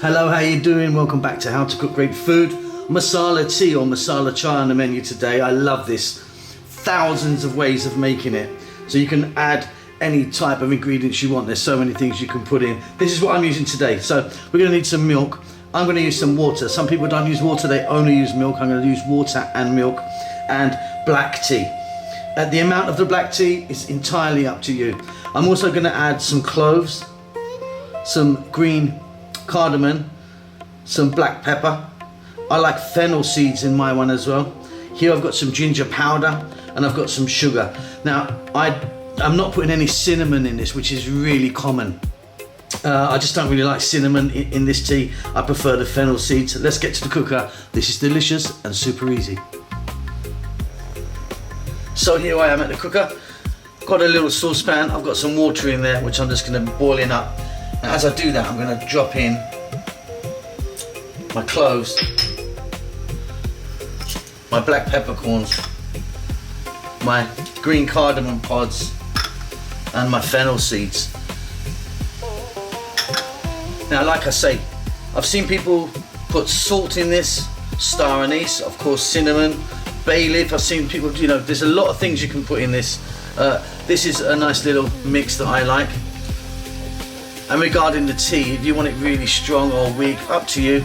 Hello, how you doing? Welcome back to How to Cook Great Food. Masala tea or masala chai on the menu today. I love this. Thousands of ways of making it. So you can add any type of ingredients you want. There's so many things you can put in. This is what I'm using today. So we're gonna need some milk. I'm gonna use some water. Some people don't use water, they only use milk. I'm gonna use water and milk and black tea. The amount of the black tea is entirely up to you. I'm also gonna add some cloves, some green cardamom, some black pepper. I like fennel seeds in my one as well. Here I've got some ginger powder and I've got some sugar. Now I'm not putting any cinnamon in this, which is really common. I just don't really like cinnamon in this tea. I prefer the fennel seeds. Let's get to the cooker. This is delicious and super easy. So here I am at the cooker. Got a little saucepan. I've got some water in there, which I'm just going to be boiling up. Now, as I do that, I'm going to drop in my cloves, my black peppercorns, my green cardamom pods, and my fennel seeds. Now, like I say, I've seen people put salt in this, star anise, of course, cinnamon, bay leaf. I've seen people, there's a lot of things you can put in this. This is a nice little mix that I like. And regarding the tea, if you want it really strong or weak, up to you.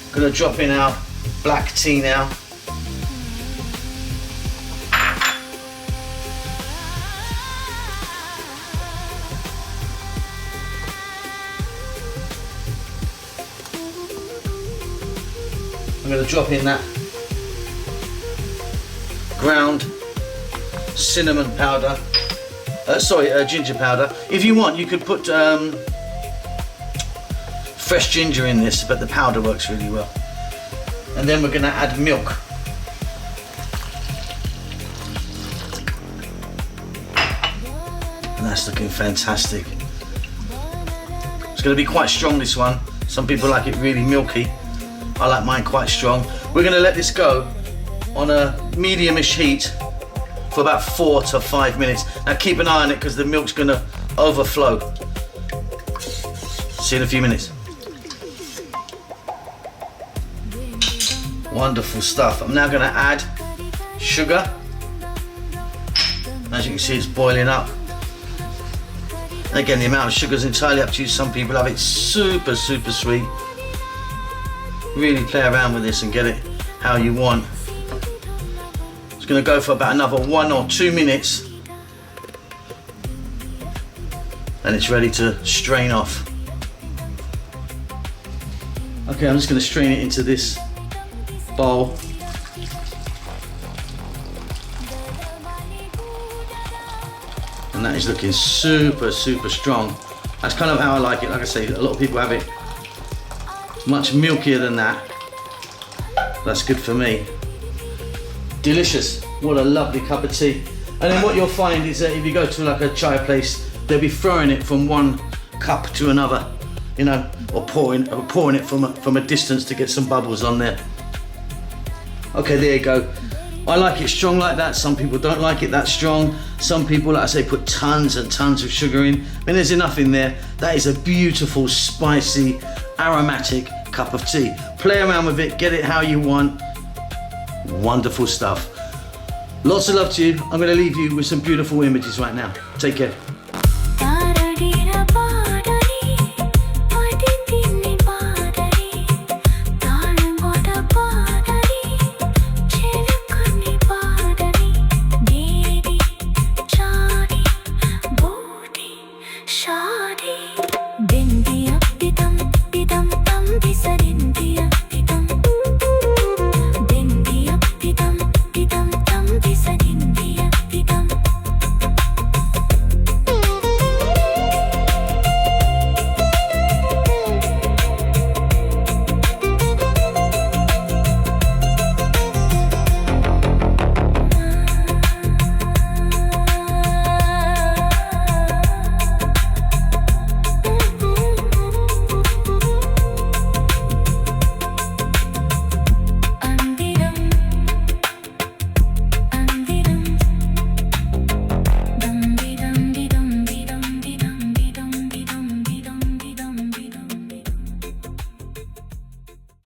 I'm gonna drop in our black tea now. I'm gonna drop in that ground cinnamon powder. Ginger powder. If you want, you could put fresh ginger in this, but the powder works really well. And then we're going to add milk. And that's looking fantastic. It's going to be quite strong, this one. Some people like it really milky. I like mine quite strong. We're going to let this go on a medium-ish heat for about 4 to 5 minutes. Now keep an eye on it because the milk's gonna overflow. See you in a few minutes. Wonderful stuff. I'm now gonna add sugar. As you can see, it's boiling up. And again, the amount of sugar is entirely up to you. Some people have it super, super sweet. Really play around with this and get it how you want. It's going to go for about another 1 or 2 minutes and it's ready to strain off. Okay, I'm just going to strain it into this bowl. And that is looking super, super strong. That's kind of how I like it. Like I say, a lot of people have it much milkier than that. That's good for me. Delicious. What a lovely cup of tea. And then what you'll find is that if you go to like a chai place, they'll be throwing it from one cup to another, or pouring it from a distance to get some bubbles on there. Okay, there you go. I like it strong like that. Some people don't like it that strong. Some people, like I say, put tons and tons of sugar in. I mean, there's enough in there. That is a beautiful, spicy, aromatic cup of tea. Play around with it, get it how you want. Wonderful stuff. Lots of love to you. I'm going to leave you with some beautiful images right now. Take care. Shawty